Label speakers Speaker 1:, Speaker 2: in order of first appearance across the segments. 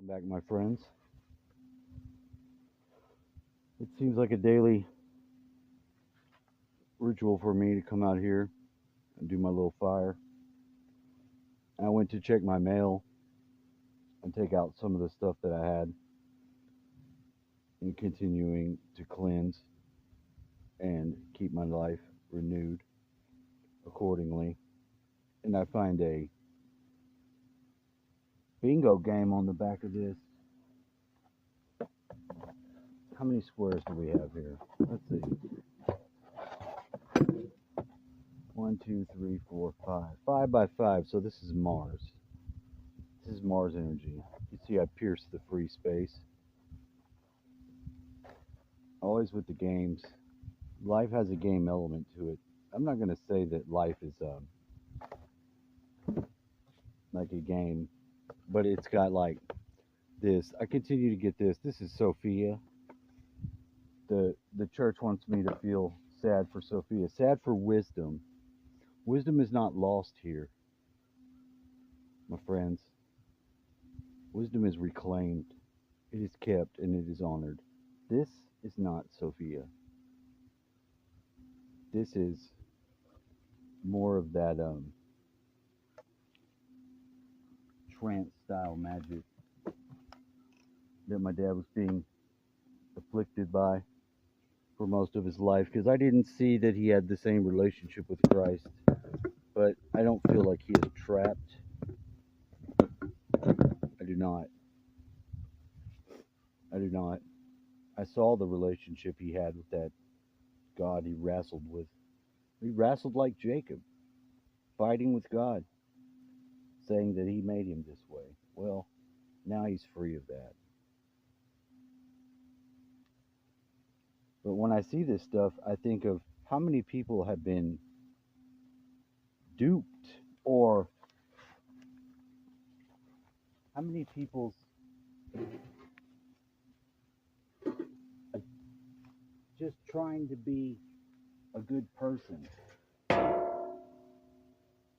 Speaker 1: back, my friends. It seems like a daily ritual for me to come out here and do my little fire. I went to check my mail and take out some of the stuff that I had and continuing to cleanse and keep my life renewed accordingly. And I find a bingo game on the back of this. How many squares do we have here? Let's see. 1, 2, 3, 4, 5. 5 by 5. So this is Mars. This is Mars energy. You see, I pierced the free space. Always with the games. Life has a game element to it. I'm not going to say that life is like a game, but it's got like this. I continue to get this. This is Sophia. The church wants me to feel sad for Sophia, sad for wisdom. Wisdom is not lost here, my friends. Wisdom is reclaimed. It is kept and it is honored. This is not Sophia. This is more of that trance style magic that my dad was being afflicted by for most of his life, because I didn't see that he had the same relationship with Christ, but I don't feel like he is trapped. I do not. I do not. I saw the relationship he had with that God he wrestled with. He wrestled like Jacob, fighting with God, saying that he made him this way. Well, now he's free of that. But when I see this stuff, I think of how many people have been duped, or how many people's just trying to be a good person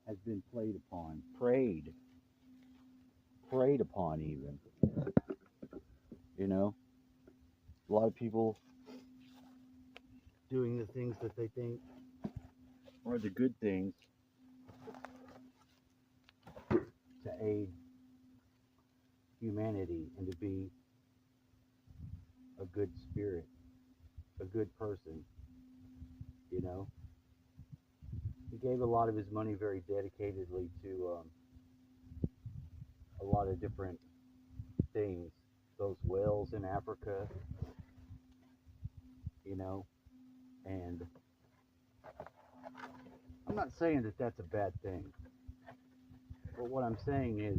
Speaker 1: has been played upon, preyed upon even. You know, a lot of people doing the things that they think are the good things to aid humanity and to be a good spirit, a good person, you know. He gave a lot of his money very dedicatedly to a lot of different things. Those whales in Africa, you know, and I'm not saying that that's a bad thing, but what I'm saying is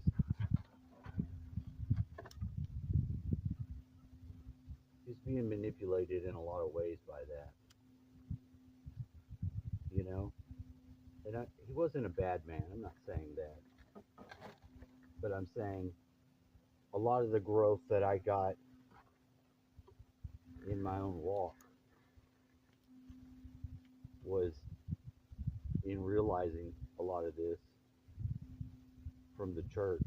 Speaker 1: he's being manipulated in a lot of ways by that, you know. And he wasn't a bad man, I'm not saying that, but I'm saying a lot of the growth that I got in my own walk was in realizing a lot of this from the church.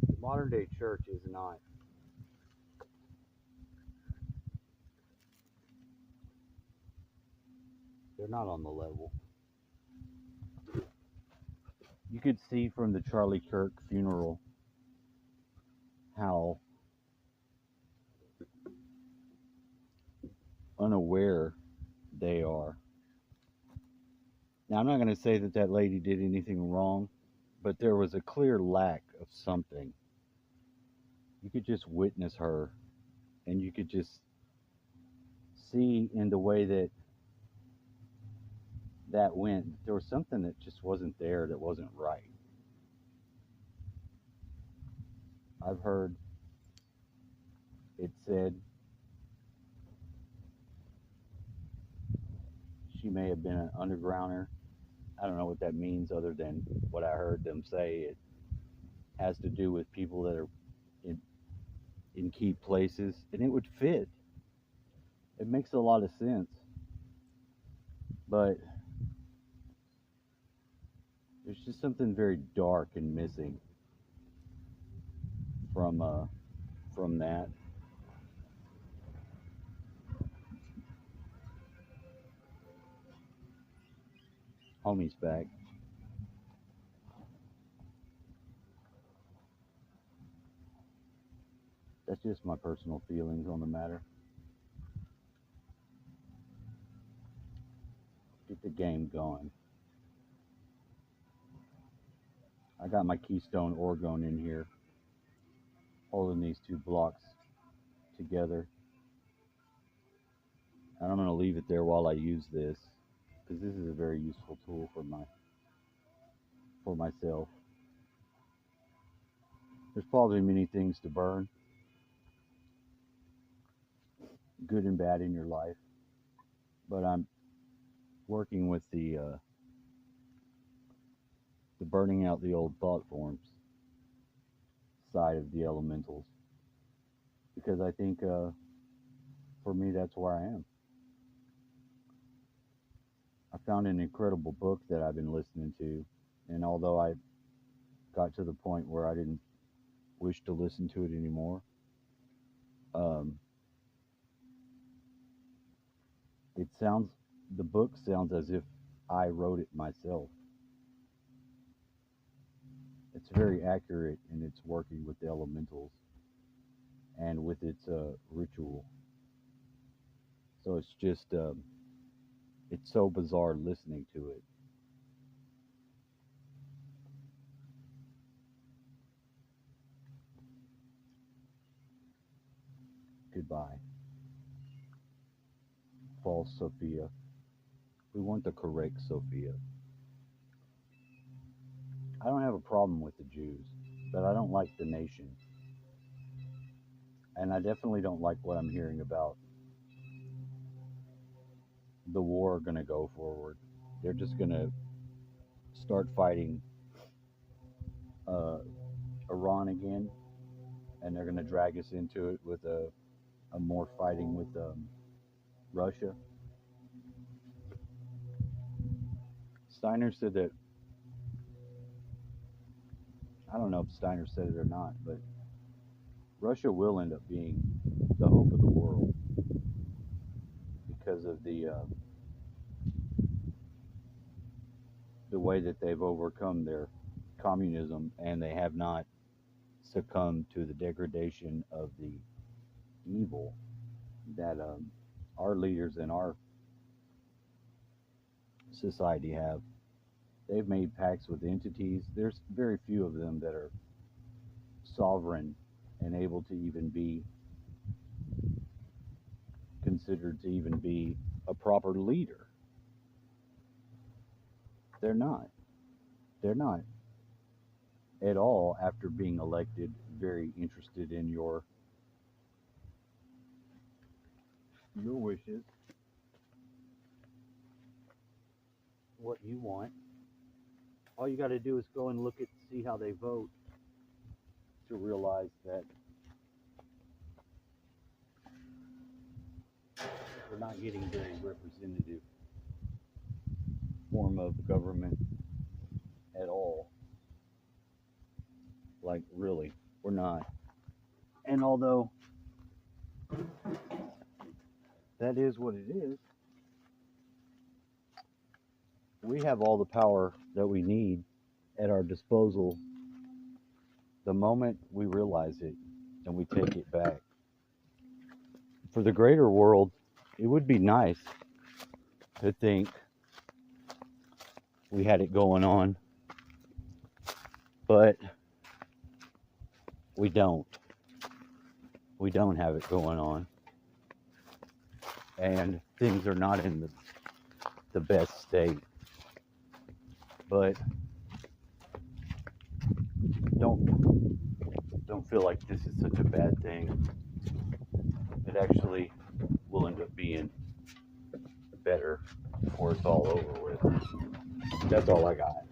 Speaker 1: The modern day church is not, they're not on the level. You could see from the Charlie Kirk funeral how unaware they are. Now, I'm not going to say that that lady did anything wrong, but there was a clear lack of something. You could just witness her, and you could just see in the way that that went, there was something that just wasn't there, that wasn't right. I've heard it said she may have been an undergrounder. I don't know what that means other than what I heard them say. It has to do with people that are in, in key places, and it would fit. It makes a lot of sense. But there's just something very dark and missing. from that. Homie's back. That's just my personal feelings on the matter. Get the game going. I got my Keystone orgone in here, holding these two blocks together. And I'm going to leave it there while I use this, because this is a very useful tool for myself. There's probably many things to burn, good and bad in your life, but I'm working with the burning out the old thought forms side of the elementals, because I think for me that's where I am. I found an incredible book that I've been listening to, and although I got to the point where I didn't wish to listen to it anymore, the book sounds as if I wrote it myself. It's very accurate in its working with the elementals and with its ritual. So it's just, it's so bizarre listening to it. Goodbye. False Sophia. We want the correct Sophia. I don't have a problem with the Jews, but I don't like the nation. And I definitely don't like what I'm hearing about the war going to go forward. They're just going to start fighting Iran again, and they're going to drag us into it with a more fighting with Russia. Steiner said that, I don't know if Steiner said it or not, but Russia will end up being the hope of the world because of the way that they've overcome their communism, and they have not succumbed to the degradation of the evil that our leaders in our society have. They've made pacts with entities. There's very few of them that are sovereign and able to even be considered to even be a proper leader. They're not. They're not at all, after being elected, very interested in your wishes, what you want. All you got to do is go and look at, see how they vote, to realize that we're not getting a very representative form of government at all. Like, really, we're not. And although that is what it is, we have all the power that we need at our disposal the moment we realize it and we take it back. For the greater world, it would be nice to think we had it going on, but we don't. We don't have it going on. And things are not in the best state. But don't feel like this is such a bad thing. It actually will end up being better before it's all over with. That's all I got.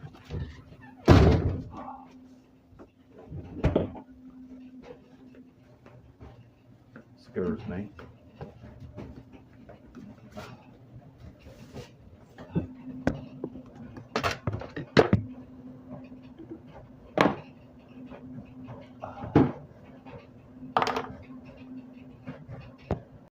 Speaker 1: Scares me.